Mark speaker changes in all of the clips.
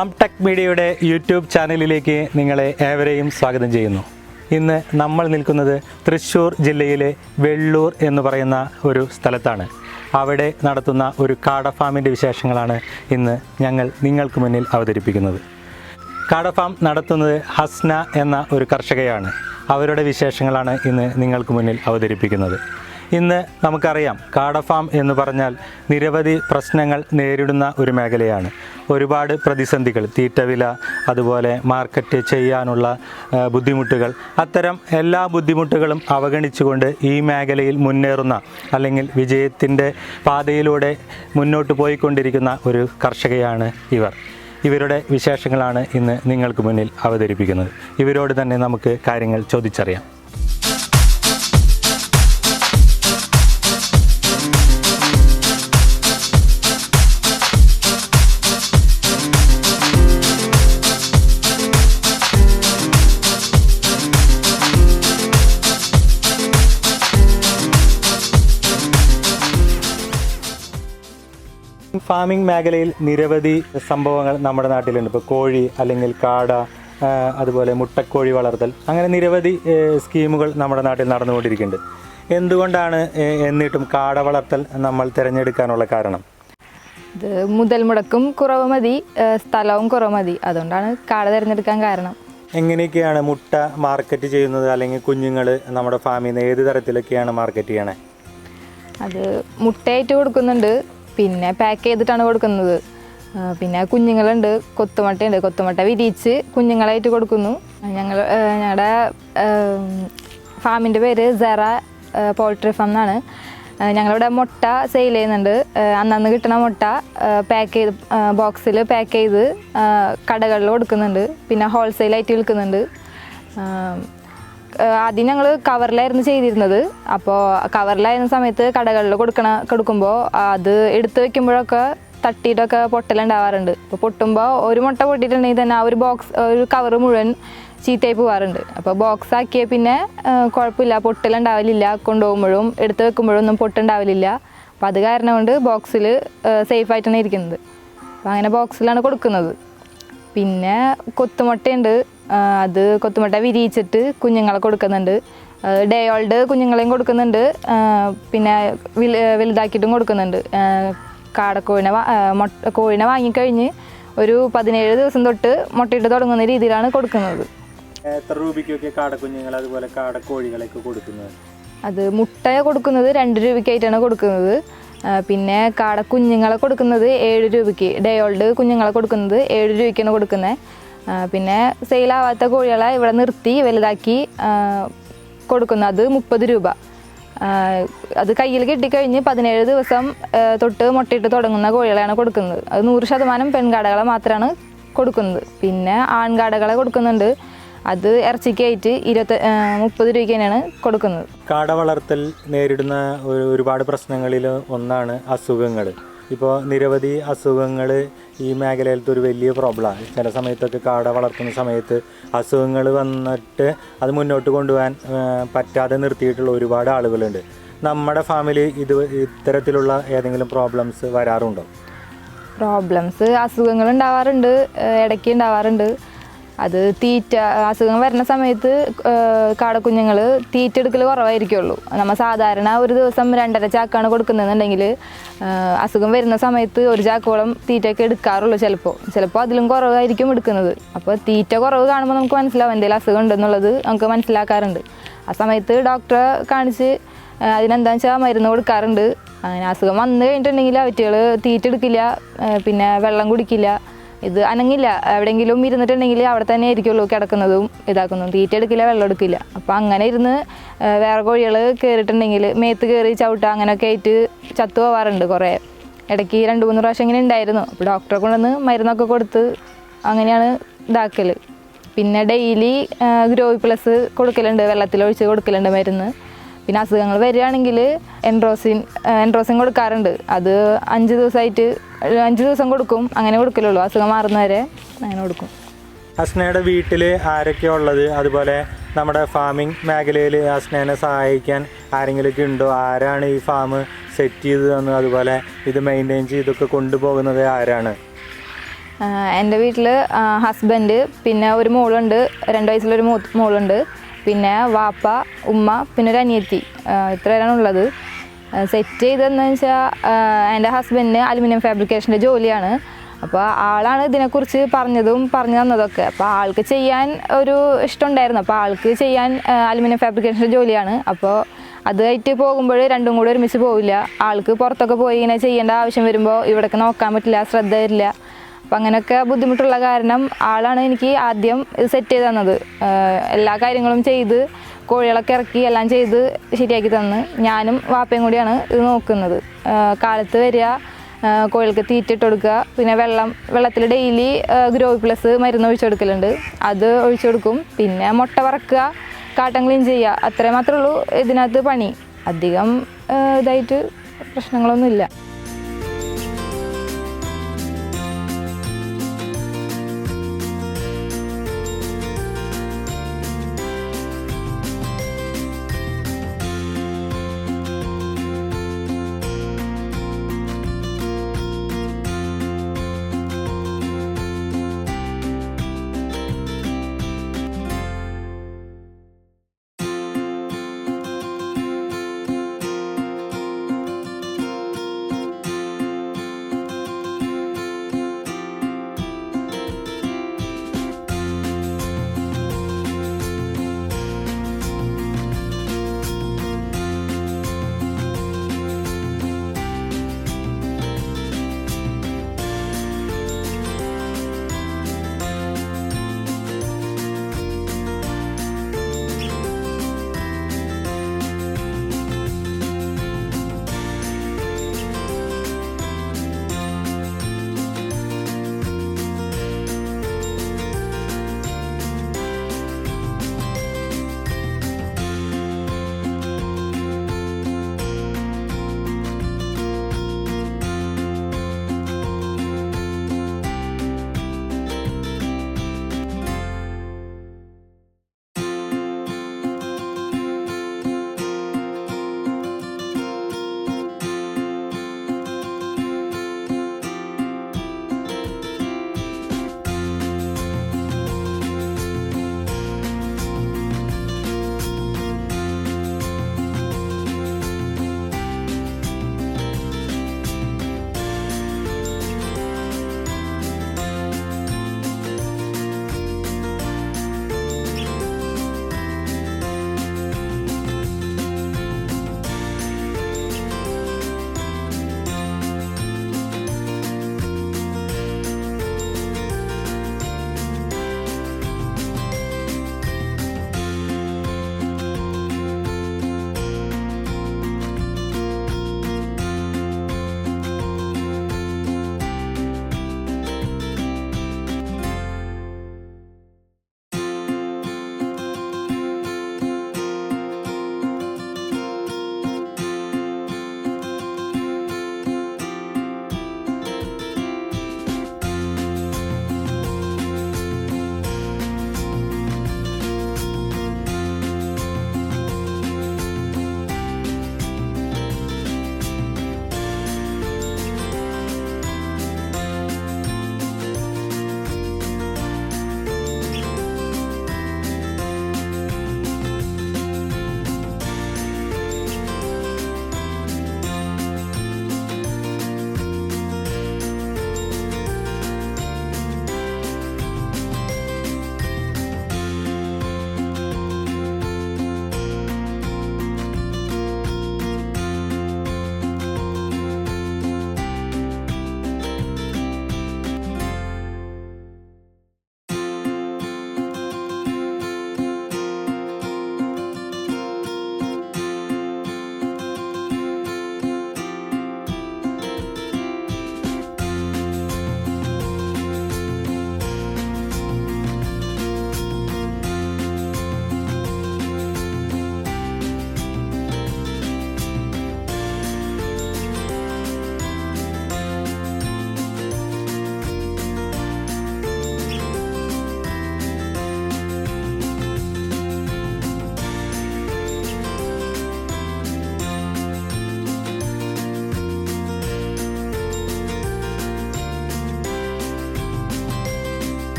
Speaker 1: Farm tech മീഡിയയുടെ YouTube ചാനലിലേക്ക് നിങ്ങളെ ഏവരെയും സ്വാഗതം ചെയ്യുന്നു. ഇന്ന് നമ്മൾ നിൽക്കുന്നത് തൃശ്ശൂർ ജില്ലയിലെ വെള്ളൂർ എന്ന് പറയുന്ന ഒരു സ്ഥലത്താണ്. അവിടെ നടത്തുന്ന ഒരു കാട ഫാമിൻ്റെ വിശേഷങ്ങളാണ് ഇന്ന് ഞങ്ങൾ നിങ്ങൾക്ക് മുന്നിൽ അവതരിപ്പിക്കുന്നത്. കാട ഫാം നടത്തുന്നത് ഹസ്ന എന്ന ഒരു കർഷകയാണ്. അവരുടെ വിശേഷങ്ങളാണ് ഇന്ന് നിങ്ങൾക്ക് മുന്നിൽ അവതരിപ്പിക്കുന്നത്. ഇന്ന് നമുക്കറിയാം, കാട ഫാം എന്ന് പറഞ്ഞാൽ നിരവധി പ്രശ്നങ്ങൾ നേരിടുന്ന ഒരു മേഖലയാണ്. ഒരുപാട് പ്രതിസന്ധികൾ, തീറ്റവില, അതുപോലെ മാർക്കറ്റ് ചെയ്യാനുള്ള ബുദ്ധിമുട്ടുകൾ, അത്തരം എല്ലാ ബുദ്ധിമുട്ടുകളും അവഗണിച്ചുകൊണ്ട് ഈ മേഖലയിൽ മുന്നേറുന്ന അല്ലെങ്കിൽ വിജയത്തിൻ്റെ പാതയിലൂടെ മുന്നോട്ട് പോയിക്കൊണ്ടിരിക്കുന്ന ഒരു കർഷകയാണ് ഇവരുടെ വിശേഷങ്ങളാണ് ഇന്ന് നിങ്ങൾക്ക് മുന്നിൽ അവതരിപ്പിക്കുന്നത്. ഇവരോട് തന്നെ നമുക്ക് കാര്യങ്ങൾ ചോദിച്ചറിയാം. ഫാമിംഗ് മേഖലയിൽ നിരവധി സംഭവങ്ങൾ നമ്മുടെ നാട്ടിലുണ്ട്. ഇപ്പോൾ കോഴി അല്ലെങ്കിൽ കാട, അതുപോലെ മുട്ടക്കോഴി വളർത്തൽ, അങ്ങനെ നിരവധി സ്കീമുകൾ നമ്മുടെ നാട്ടിൽ നടന്നുകൊണ്ടിരിക്കുന്നുണ്ട്. എന്തുകൊണ്ടാണ് എന്നിട്ടും കാട വളർത്തൽ നമ്മൾ തിരഞ്ഞെടുക്കാനുള്ള കാരണം?
Speaker 2: ഇത് മുതൽ മുടക്കും കുറവ് മതി, സ്ഥലവും കുറവ് മതി, അതുകൊണ്ടാണ് കാട തിരഞ്ഞെടുക്കാൻ കാരണം.
Speaker 1: എങ്ങനെയൊക്കെയാണ് മുട്ട മാർക്കറ്റ് ചെയ്യുന്നത്, അല്ലെങ്കിൽ കുഞ്ഞുങ്ങൾ നമ്മുടെ ഫാമിൽ നിന്ന് ഏത് തരത്തിലൊക്കെയാണ് മാർക്കറ്റ് ചെയ്യണേ?
Speaker 2: അത് മുട്ടയായിട്ട് കൊടുക്കുന്നുണ്ട്, പിന്നെ പാക്ക് ചെയ്തിട്ടാണ് കൊടുക്കുന്നത്. പിന്നെ കുഞ്ഞുങ്ങളുണ്ട്, കൊത്തുമുട്ടയുണ്ട്, കൊത്തുമുട്ട വിരിയിച്ച് കുഞ്ഞുങ്ങളായിട്ട് കൊടുക്കുന്നു. ഞങ്ങളുടെ ഫാമിൻ്റെ പേര് സെറ പോൾട്രി ഫാം എന്നാണ്. ഞങ്ങളിവിടെ മുട്ട സെയിൽ ചെയ്യുന്നുണ്ട്. അന്നന്ന് കിട്ടുന്ന മുട്ട പാക്ക് ചെയ്ത് ബോക്സിൽ പാക്ക് ചെയ്ത് കടകളിൽ കൊടുക്കുന്നുണ്ട്. പിന്നെ ഹോൾസെയിലായിട്ട് വിൽക്കുന്നുണ്ട്. ആദ്യം ഞങ്ങൾ കവറിലായിരുന്നു ചെയ്തിരുന്നത്. അപ്പോൾ കവറിലായിരുന്ന സമയത്ത് കടകളിൽ കൊടുക്കുമ്പോൾ അത് എടുത്ത് വെക്കുമ്പോഴൊക്കെ തട്ടിയിട്ടൊക്കെ പൊട്ടലുണ്ടാവാറുണ്ട്. അപ്പോൾ പൊട്ടുമ്പോൾ ഒരു മുട്ട പൊട്ടിയിട്ടുണ്ടെങ്കിൽ തന്നെ ആ ഒരു കവറ് മുഴുവൻ ചീത്തയായി പോകാറുണ്ട്. അപ്പോൾ ബോക്സ് ആക്കിയ പിന്നെ കുഴപ്പമില്ല, പൊട്ടലുണ്ടാവലില്ല. കൊണ്ടുപോകുമ്പോഴും എടുത്ത് വെക്കുമ്പോഴും ഒന്നും പൊട്ടുണ്ടാവലില്ല. അപ്പോൾ അത് കാരണം കൊണ്ട് ബോക്സിൽ സേഫായിട്ടാണ് ഇരിക്കുന്നത്. അപ്പോൾ അങ്ങനെ ബോക്സിലാണ് കൊടുക്കുന്നത്. പിന്നെ കൊത്തുമുട്ടയുണ്ട്, അത് കൊത്തുമുട്ട വിരിയിച്ചിട്ട് കുഞ്ഞുങ്ങളെ കൊടുക്കുന്നുണ്ട്. ഡേ ഓൾഡ് കുഞ്ഞുങ്ങളെയും കൊടുക്കുന്നുണ്ട്, പിന്നെ വലുതാക്കിയിട്ടും കൊടുക്കുന്നുണ്ട്. കോഴിനെ വാങ്ങിക്കഴിഞ്ഞ് ഒരു 17 ദിവസം തൊട്ട് മുട്ടയിട്ട് തുടങ്ങുന്ന രീതിയിലാണ് കൊടുക്കുന്നത്.
Speaker 1: എത്ര രൂപയ്ക്കൊക്കെ കാടക്കുഞ്ഞുങ്ങൾ അതുപോലെ കാടക്കോഴികളൊക്കെ കൊടുക്കുന്നത്?
Speaker 2: അത് മുട്ട കൊടുക്കുന്നത് 2 രൂപയ്ക്കായിട്ടാണ് കൊടുക്കുന്നത്. പിന്നെ കാടക്കുഞ്ഞുങ്ങളെ കൊടുക്കുന്നത് 7 രൂപയ്ക്ക്. ഡേ ഓൾഡ് കുഞ്ഞുങ്ങളെ കൊടുക്കുന്നത് 7 രൂപയ്ക്കാണ് കൊടുക്കുന്നത്. പിന്നെ സെയിലാവാത്ത കോഴികളെ ഇവിടെ നിർത്തി വലുതാക്കി കൊടുക്കുന്നത് 30 രൂപ. അത് കയ്യിൽ കിട്ടിക്കഴിഞ്ഞ് 17 ദിവസം തൊട്ട് മുട്ടയിട്ട് തുടങ്ങുന്ന കോഴികളെയാണ് കൊടുക്കുന്നത്. അത് 100% പെൺകാടകളെ മാത്രമാണ് കൊടുക്കുന്നത്. പിന്നെ ആൺകാടകളെ കൊടുക്കുന്നുണ്ട്. അത് ഇറച്ചിക്കായിട്ട് 30 രൂപയ്ക്ക് തന്നെയാണ് കൊടുക്കുന്നത്.
Speaker 1: കാട വളർത്തൽ നേരിടുന്ന ഒരുപാട് പ്രശ്നങ്ങളിൽ ഒന്നാണ് അസുഖങ്ങൾ. ഇപ്പോൾ നിരവധി അസുഖങ്ങൾ ഈ മേഖലയിലത്തെ ഒരു വലിയ പ്രോബ്ലമാണ്. ചില സമയത്തൊക്കെ കാട വളർത്തുന്ന സമയത്ത് അസുഖങ്ങൾ വന്നിട്ട് അത് മുന്നോട്ട് കൊണ്ടുപോകാൻ പറ്റാതെ നിർത്തിയിട്ടുള്ള ഒരുപാട് ആളുകളുണ്ട്. നമ്മുടെ ഫാമിൽ ഇത്തരത്തിലുള്ള ഏതെങ്കിലും പ്രോബ്ലംസ് വരാറുണ്ടോ?
Speaker 2: അസുഖങ്ങൾ ഉണ്ടാവാറുണ്ട്, ഇടയ്ക്ക് ഉണ്ടാവാറുണ്ട്. അത് അസുഖം വരുന്ന സമയത്ത് കാടക്കുഞ്ഞുങ്ങൾ തീറ്റ എടുക്കൽ കുറവായിരിക്കുള്ളൂ. നമ്മൾ സാധാരണ ഒരു ദിവസം 2.5 ചാക്കാണ് കൊടുക്കുന്നതെന്നുണ്ടെങ്കിൽ അസുഖം വരുന്ന സമയത്ത് 1 ചാക്കോളം തീറ്റയൊക്കെ എടുക്കാറുള്ളൂ. ചിലപ്പോൾ അതിലും കുറവായിരിക്കും എടുക്കുന്നത്. അപ്പോൾ തീറ്റ കുറവ് കാണുമ്പോൾ നമുക്ക് മനസ്സിലാവും എന്തെങ്കിലും അസുഖം ഉണ്ടെന്നുള്ളത് നമുക്ക് മനസ്സിലാക്കാറുണ്ട്. ആ സമയത്ത് ഡോക്ടറെ കാണിച്ച് അതിനെന്താണെന്ന് വെച്ചാൽ മരുന്ന് കൊടുക്കാറുണ്ട്. അങ്ങനെ അസുഖം വന്നു കഴിഞ്ഞിട്ടുണ്ടെങ്കിൽ അവറ്റുകൾ തീറ്റ എടുക്കില്ല, പിന്നെ വെള്ളം കുടിക്കില്ല, ഇത് അനങ്ങില്ല. എവിടെയെങ്കിലും ഇരുന്നിട്ടുണ്ടെങ്കിൽ അവിടെ തന്നെ ആയിരിക്കുള്ളൂ കിടക്കുന്നതും ഇതാക്കുന്നതും. തീറ്റ എടുക്കില്ല, വെള്ളം എടുക്കില്ല. അപ്പോൾ അങ്ങനെ ഇരുന്ന് വേറെ കോഴികൾ കയറിയിട്ടുണ്ടെങ്കിൽ മേത്ത് കയറി ചവിട്ടുക അങ്ങനെയൊക്കെ ആയിട്ട് ചത്തു പോവാറുണ്ട്. കുറേ ഇടയ്ക്ക് 2-3 പ്രാവശ്യം ഇങ്ങനെ ഉണ്ടായിരുന്നു. അപ്പോൾ ഡോക്ടറെ കൊണ്ടുവന്ന് മരുന്നൊക്കെ കൊടുത്ത് അങ്ങനെയാണ് ഇതാക്കൽ. പിന്നെ ഡെയിലി ഗ്രോവി പ്ലസ് കൊടുക്കലുണ്ട്, വെള്ളത്തിലൊഴിച്ച് കൊടുക്കലുണ്ട് മരുന്ന്. പിന്നെ അസുഖങ്ങൾ വരികയാണെങ്കിൽ എൻഡ്രോസിൻ കൊടുക്കാറുണ്ട്. അത് 5 ദിവസം കൊടുക്കും, അങ്ങനെ കൊടുക്കലുള്ളൂ. അസുഖം മാറുന്നവരെ അങ്ങനെ കൊടുക്കും.
Speaker 1: ഹസ്നയുടെ വീട്ടിൽ ആരൊക്കെയാണ് ഉള്ളത്? അതുപോലെ നമ്മുടെ ഫാമിംഗ് മേഖലയിൽ ഹസ്നേനെ സഹായിക്കാൻ ആരെങ്കിലുമൊക്കെ ഉണ്ടോ? ആരാണ് ഈ ഫാം സെറ്റ് ചെയ്തതെന്ന്, അതുപോലെ ഇത് മെയിൻറ്റെയിൻ ചെയ്തൊക്കെ കൊണ്ടുപോകുന്നത് ആരാണ്?
Speaker 2: എൻ്റെ വീട്ടിൽ ഹസ്ബൻഡ്, പിന്നെ ഒരു മോളുണ്ട്, 2 വയസ്സുള്ളൊരു മോളുണ്ട്, പിന്നെ വാപ്പ, ഉമ്മ, പിന്നെ ഒരു അനിയത്തി. ഇത്രയാണ് ഉള്ളത്. സെറ്റ് ചെയ്തതെന്ന് വെച്ചാൽ എൻ്റെ ഹസ്ബൻഡിന് അലുമിനിയം ഫാബ്രിക്കേഷൻ്റെ ജോലിയാണ്. അപ്പോൾ ആളാണ് ഇതിനെക്കുറിച്ച് പറഞ്ഞു തന്നതൊക്കെ. അപ്പോൾ ആൾക്ക് ചെയ്യാൻ ഒരു ഇഷ്ടമുണ്ടായിരുന്നു. അപ്പോൾ ആൾക്ക് ചെയ്യാൻ അലുമിനിയം ഫാബ്രിക്കേഷൻ്റെ ജോലിയാണ്. അപ്പോൾ അതായിട്ട് പോകുമ്പോൾ രണ്ടും കൂടെ ഒരുമിച്ച് പോവില്ല. ആൾക്ക് പുറത്തൊക്കെ പോയി ഇങ്ങനെ ചെയ്യേണ്ട ആവശ്യം വരുമ്പോൾ ഇവിടേക്ക് നോക്കാൻ പറ്റില്ല, ശ്രദ്ധ വരില്ല. അപ്പം അങ്ങനെയൊക്കെ ബുദ്ധിമുട്ടുള്ള കാരണം ആളാണ് എനിക്ക് ആദ്യം ഇത് സെറ്റ് ചെയ്ത് തന്നത്. എല്ലാ കാര്യങ്ങളും ചെയ്ത് കോഴികളൊക്കെ ഇറക്കി എല്ലാം ചെയ്ത് ശരിയാക്കി തന്ന് ഞാനും വാപ്പയും കൂടിയാണ് ഇത് നോക്കുന്നത്. കാലത്ത് വരിക, കോഴികൾക്ക് തീറ്റിട്ട് കൊടുക്കുക, പിന്നെ വെള്ളത്തിൽ ഡെയിലി ഗ്രോ പ്ലസ് മരുന്ന് ഒഴിച്ചു കൊടുക്കലുണ്ട്, അത് ഒഴിച്ചു കൊടുക്കും. പിന്നെ മുട്ട വറക്കുക, കാട്ടം ക്ലീൻ ചെയ്യുക, അത്രയും മാത്രമേ ഉള്ളൂ ഇതിനകത്ത് പണി. അധികം ഇതായിട്ട് പ്രശ്നങ്ങളൊന്നുമില്ല.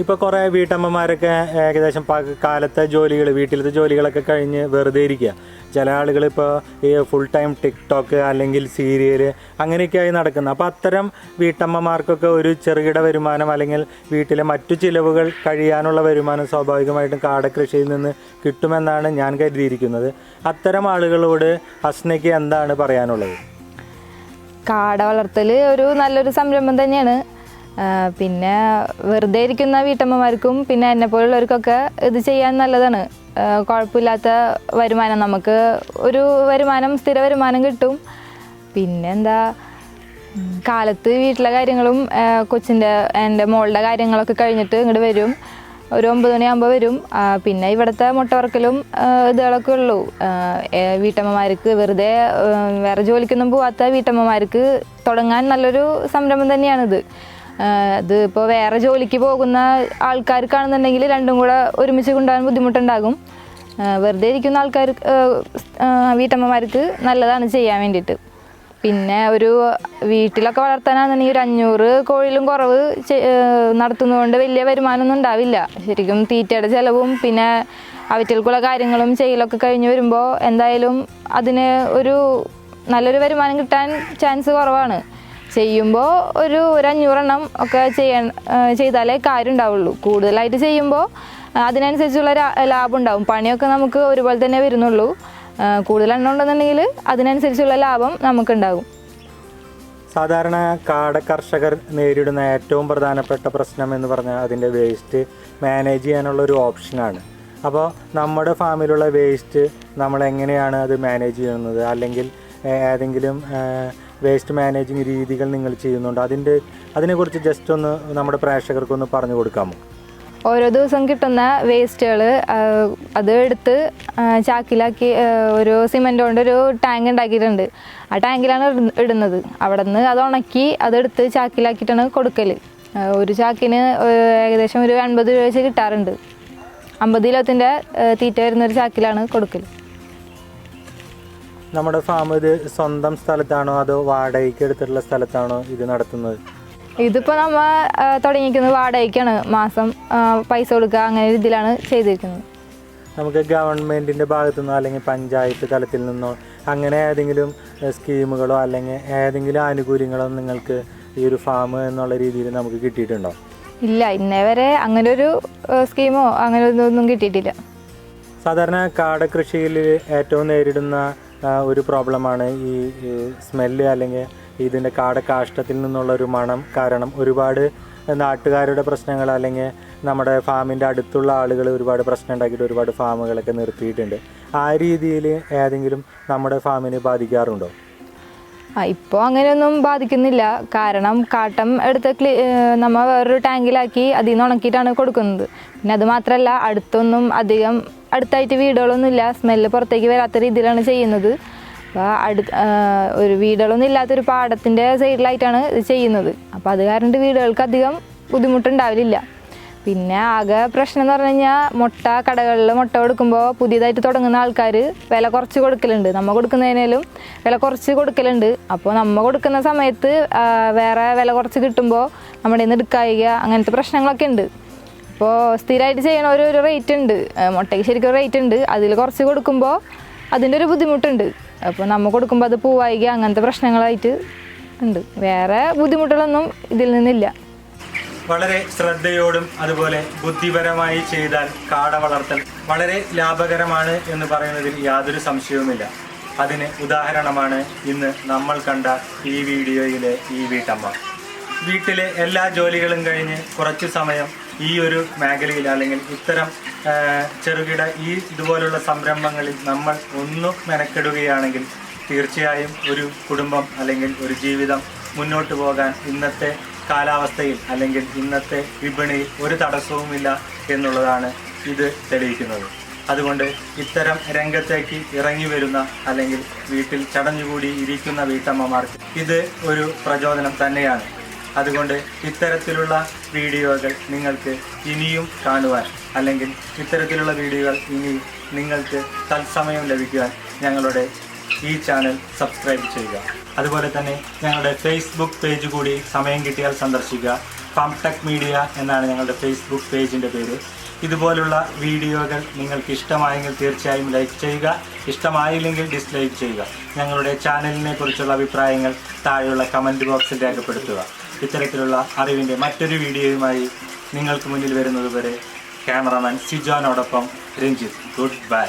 Speaker 1: ഇപ്പോൾ കുറേ വീട്ടമ്മമാരൊക്കെ ഏകദേശം കാലത്തെ ജോലികൾ, വീട്ടിലത്തെ ജോലികളൊക്കെ കഴിഞ്ഞ് വെറുതെ ഇരിക്കുക. ചില ആളുകളിപ്പോൾ ഈ ഫുൾ ടൈം ടിക്ടോക്ക് അല്ലെങ്കിൽ സീരിയൽ അങ്ങനെയൊക്കെയായി നടക്കുന്നത്. അപ്പോൾ അത്തരം വീട്ടമ്മമാർക്കൊക്കെ ഒരു ചെറുകിട വരുമാനം അല്ലെങ്കിൽ വീട്ടിലെ മറ്റു ചിലവുകൾ കഴിയാനുള്ള വരുമാനം സ്വാഭാവികമായിട്ടും കാടക്കൃഷിയിൽ നിന്ന് കിട്ടുമെന്നാണ് ഞാൻ കരുതിയിരിക്കുന്നത്. അത്തരം ആളുകളോട് ഹസ്നയ്ക്ക് എന്താണ് പറയാനുള്ളത്?
Speaker 2: കാട വളർത്തൽ ഒരു നല്ലൊരു സംരംഭം തന്നെയാണ്. പിന്നെ വെറുതെ ഇരിക്കുന്ന വീട്ടമ്മമാർക്കും പിന്നെ എന്നെപ്പോലുള്ളവർക്കൊക്കെ ഇത് ചെയ്യാൻ നല്ലതാണ്. കുഴപ്പമില്ലാത്ത വരുമാനം, നമുക്ക് ഒരു വരുമാനം, സ്ഥിര വരുമാനം കിട്ടും. പിന്നെന്താ, കാലത്ത് വീട്ടിലെ കാര്യങ്ങളും എൻ്റെ മോളുടെ കാര്യങ്ങളൊക്കെ കഴിഞ്ഞിട്ട് ഇങ്ങോട്ട് വരും. ഒരു 9 മണിയാകുമ്പോൾ വരും. പിന്നെ ഇവിടുത്തെ മുട്ട വറക്കലും ഇതുകളൊക്കെ ഉള്ളൂ. വീട്ടമ്മമാർക്ക് വെറുതെ വേറെ ജോലിക്കൊന്നും പോവാത്ത വീട്ടമ്മമാർക്ക് തുടങ്ങാൻ നല്ലൊരു സംരംഭം തന്നെയാണിത്. ഇത് ഇപ്പോൾ വേറെ ജോലിക്ക് പോകുന്ന ആൾക്കാർക്കാണെന്നുണ്ടെങ്കിൽ രണ്ടും കൂടെ ഒരുമിച്ച് കൊണ്ടുപോകാൻ ബുദ്ധിമുട്ടുണ്ടാകും. വെറുതെ ഇരിക്കുന്ന വീട്ടമ്മമാർക്ക് നല്ലതാണ് ചെയ്യാൻ വേണ്ടിയിട്ട്. പിന്നെ ഒരു വീട്ടിലൊക്കെ വളർത്താനാണെന്നുണ്ടെങ്കിൽ ഒരു 500 കോഴിയിലും കുറവ് നടത്തുന്നതുകൊണ്ട് വലിയ വരുമാനമൊന്നും ഉണ്ടാവില്ല. ശരിക്കും തീറ്റയുടെ ചിലവും പിന്നെ അവറ്റകൾക്കുള്ള കാര്യങ്ങളും ചെയ്യലൊക്കെ കഴിഞ്ഞ് വരുമ്പോൾ എന്തായാലും അതിന് ഒരു നല്ലൊരു വരുമാനം കിട്ടാൻ ചാൻസ് കുറവാണ്. ചെയ്യുമ്പോൾ ഒരു 500 എണ്ണം ഒക്കെ ചെയ്താലേ കാര്യം ഉണ്ടാവുള്ളൂ. കൂടുതലായിട്ട് ചെയ്യുമ്പോൾ അതിനനുസരിച്ചുള്ള ലാഭം ഉണ്ടാവും. പണിയൊക്കെ നമുക്ക് ഒരുപോലെ തന്നെ വരുന്നുള്ളൂ. കൂടുതൽ എണ്ണം ഉണ്ടെന്നുണ്ടെങ്കിൽ അതിനനുസരിച്ചുള്ള ലാഭം നമുക്കുണ്ടാകും.
Speaker 1: സാധാരണ കാട കർഷകർ നേരിടുന്ന ഏറ്റവും പ്രധാനപ്പെട്ട പ്രശ്നം എന്ന് പറഞ്ഞാൽ അതിൻ്റെ വേസ്റ്റ് മാനേജ് ചെയ്യാനുള്ള ഒരു ഓപ്ഷനാണ്. അപ്പോൾ നമ്മുടെ ഫാമിലുള്ള വേസ്റ്റ് നമ്മൾ എങ്ങനെയാണ് അത് മാനേജ് ചെയ്യുന്നത്, അല്ലെങ്കിൽ ഏതെങ്കിലും വേസ്റ്റ് മാനേജിങ് രീതികൾ നിങ്ങൾ ചെയ്യുന്നുണ്ട്? അതിനെക്കുറിച്ച് ജസ്റ്റ് ഒന്ന് നമ്മുടെ പ്രേക്ഷകർക്കൊന്ന് പറഞ്ഞു കൊടുക്കാമോ?
Speaker 2: ഓരോ ദിവസം കിട്ടുന്ന വേസ്റ്റുകൾ അത് എടുത്ത് ചാക്കിലാക്കി ഒരു സിമൻറ്റ് കൊണ്ട് ഒരു ടാങ്ക് ഉണ്ടാക്കിയിട്ടുണ്ട്. ആ ടാങ്കിലാണ് ഇടുന്നത്. അവിടെ നിന്ന് അത് ഉണക്കി അതെടുത്ത് ചാക്കിലാക്കിയിട്ടാണ് കൊടുക്കൽ. ഒരു ചാക്കിന് ഏകദേശം ഒരു 80 രൂപ വെച്ച് കിട്ടാറുണ്ട്. 50 കിലോത്തിൻ്റെ തീറ്റ വരുന്നൊരു ചാക്കിലാണ് കൊടുക്കൽ.
Speaker 1: നമ്മുടെ ഫാം ഇത് സ്വന്തം സ്ഥലത്താണോ അതോ വാടകയ്ക്ക് എടുത്തിട്ടുള്ള സ്ഥലത്താണോ ഇത് നടത്തുന്നത്?
Speaker 2: ഇതിപ്പോൾ നമ്മൾ തുടങ്ങിയിരിക്കുന്നത് വാടകയ്ക്കാണ്. മാസം പൈസ കൊടുക്കുക, അങ്ങനെ ഒരു ഇതിലാണ് ചെയ്തിരിക്കുന്നത്.
Speaker 1: നമുക്ക് ഗവൺമെൻറ്റിൻ്റെ ഭാഗത്തു നിന്നോ അല്ലെങ്കിൽ പഞ്ചായത്ത് തലത്തിൽ നിന്നോ അങ്ങനെ ഏതെങ്കിലും സ്കീമുകളോ അല്ലെങ്കിൽ ഏതെങ്കിലും ആനുകൂല്യങ്ങളോ നിങ്ങൾക്ക് ഈ ഒരു ഫാം എന്നുള്ള രീതിയിൽ നമുക്ക് കിട്ടിയിട്ടുണ്ടോ?
Speaker 2: ഇല്ല, ഇന്നേ വരെ അങ്ങനെ ഒരു സ്കീമോ അങ്ങനെ ഒന്നും കിട്ടിയിട്ടില്ല.
Speaker 1: സാധാരണ കാടകൃഷിയിൽ ഏറ്റവും നേരിടുന്ന ഒരു പ്രോബ്ലമാണ് ഈ സ്മെല്ല്, അല്ലെങ്കിൽ ഇതിൻ്റെ കാഷ്ടത്തിൽ നിന്നുള്ള ഒരു മണം കാരണം ഒരുപാട് നാട്ടുകാരുടെ പ്രശ്നങ്ങൾ അല്ലെങ്കിൽ നമ്മുടെ ഫാമിൻ്റെ അടുത്തുള്ള ആളുകൾ ഒരുപാട് പ്രശ്നം ഉണ്ടാക്കിയിട്ട് ഒരുപാട് ഫാമുകളൊക്കെ നിർത്തിയിട്ടുണ്ട്. ആ രീതിയിൽ ഏതെങ്കിലും നമ്മുടെ ഫാമിനെ ബാധിക്കാറുണ്ടോ?
Speaker 2: ഇപ്പോൾ അങ്ങനെയൊന്നും ബാധിക്കുന്നില്ല. കാരണം കാട്ടം എടുത്ത് നമ്മൾ വേറൊരു ടാങ്കിലാക്കി അതിൽ നിന്ന് ഉണക്കിയിട്ടാണ് കൊടുക്കുന്നത്. പിന്നെ അത് മാത്രമല്ല, അടുത്തൊന്നും അധികം അടുത്തായിട്ട് വീടുകളൊന്നും ഇല്ല. സ്മെല്ല് പുറത്തേക്ക് വരാത്ത രീതിയിലാണ് ചെയ്യുന്നത്. അപ്പോൾ ഒരു വീടുകളൊന്നും ഇല്ലാത്തൊരു പാടത്തിൻ്റെ സൈഡിലായിട്ടാണ് ഇത് ചെയ്യുന്നത്. അപ്പോൾ അത് കാരണം വീടുകൾക്ക് അധികം ബുദ്ധിമുട്ടുണ്ടാവില്ല. പിന്നെ ആകെ പ്രശ്നം എന്ന് പറഞ്ഞു കഴിഞ്ഞാൽ കടകളിൽ മുട്ട കൊടുക്കുമ്പോൾ പുതിയതായിട്ട് തുടങ്ങുന്ന ആൾക്കാർ വില കുറച്ച് കൊടുക്കലുണ്ട്. നമ്മൾ കൊടുക്കുന്നതിനേലും വില കുറച്ച് കൊടുക്കലുണ്ട്. അപ്പോൾ നമ്മൾ കൊടുക്കുന്ന സമയത്ത് വേറെ വില കുറച്ച് കിട്ടുമ്പോൾ നമ്മുടെ നിന്ന് എടുക്കായിക അങ്ങനത്തെ പ്രശ്നങ്ങളൊക്കെ ഉണ്ട്. അപ്പോൾ സ്ഥിരമായിട്ട് ചെയ്യണ ഒരു റേറ്റ് ഉണ്ട്, മുട്ടയ്ക്ക് ശരിക്കും ഒരു റേറ്റ് ഉണ്ട്. അതിൽ കുറച്ച് കൊടുക്കുമ്പോൾ അതിൻ്റെ ഒരു ബുദ്ധിമുട്ടുണ്ട്. അപ്പോൾ നമ്മൾ കൊടുക്കുമ്പോൾ അത് പൂവായിക അങ്ങനത്തെ പ്രശ്നങ്ങളായിട്ട് ഉണ്ട്. വേറെ ബുദ്ധിമുട്ടുകളൊന്നും ഇതിൽ നിന്നില്ല.
Speaker 1: വളരെ ശ്രദ്ധയോടും അതുപോലെ ബുദ്ധിപരമായി ചെയ്താൽ കാട വളർത്തൽ വളരെ ലാഭകരമാണ് എന്ന് പറയുന്നതിൽ യാതൊരു സംശയവുമില്ല. അതിന് ഉദാഹരണമാണ് ഇന്ന് നമ്മൾ കണ്ട ഈ വീഡിയോയിലെ ഈ വീട്ടമ്മ. വീട്ടിലെ എല്ലാ ജോലികളും കഴിഞ്ഞ് കുറച്ച് സമയം ഈ ഒരു മേഖലയിൽ അല്ലെങ്കിൽ ഇത്തരം ചെറുകിട ഇതുപോലുള്ള സംരംഭങ്ങളിൽ നമ്മൾ ഒന്ന് മെനക്കെടുകയാണെങ്കിൽ തീർച്ചയായും ഒരു കുടുംബം അല്ലെങ്കിൽ ഒരു ജീവിതം മുന്നോട്ട് പോകാൻ ഇന്നത്തെ കാലാവസ്ഥയിൽ അല്ലെങ്കിൽ ഇന്നത്തെ വിപണിയിൽ ഒരു തടസ്സവുമില്ല എന്നുള്ളതാണ് ഇത് തെളിയിക്കുന്നത്. അതുകൊണ്ട് ഇത്തരം രംഗത്തേക്ക് ഇറങ്ങി വരുന്ന അല്ലെങ്കിൽ വീട്ടിൽ ചടഞ്ഞുകൂടി ഇരിക്കുന്ന വീട്ടമ്മമാർക്ക് ഇത് ഒരു പ്രചോദനം തന്നെയാണ്. അതുകൊണ്ട് ഇത്തരത്തിലുള്ള വീഡിയോകൾ നിങ്ങൾക്ക് ഇനിയും കാണുവാൻ അല്ലെങ്കിൽ ഇത്തരത്തിലുള്ള വീഡിയോകൾ ഇനി നിങ്ങൾക്ക് തത്സമയം ലഭിക്കുവാൻ ഞങ്ങളുടെ ഈ ചാനൽ സബ്സ്ക്രൈബ് ചെയ്യുക. അതുപോലെ തന്നെ ഞങ്ങളുടെ ഫേസ്ബുക്ക് പേജ് കൂടി സമയം കിട്ടിയാൽ സന്ദർശിക്കുക. ഫാംടെക് മീഡിയ എന്നാണ് ഞങ്ങളുടെ ഫേസ്ബുക്ക് പേജിൻ്റെ പേര്. ഇതുപോലുള്ള വീഡിയോകൾ നിങ്ങൾക്ക് ഇഷ്ടമായെങ്കിൽ തീർച്ചയായും ലൈക്ക് ചെയ്യുക, ഇഷ്ടമായില്ലെങ്കിൽ ഡിസ്ലൈക്ക് ചെയ്യുക. ഞങ്ങളുടെ ചാനലിനെ കുറിച്ചുള്ള അഭിപ്രായങ്ങൾ താഴെയുള്ള കമൻറ്റ് ബോക്സിൽ രേഖപ്പെടുത്തുക. ഇത്തരത്തിലുള്ള അറിവിൻ്റെ മറ്റൊരു വീഡിയോയുമായി നിങ്ങൾക്ക് മുന്നിൽ വരുന്നതുവരെ ക്യാമറമാൻ സിജോനോടൊപ്പം രഞ്ജിത്ത്. Good bye.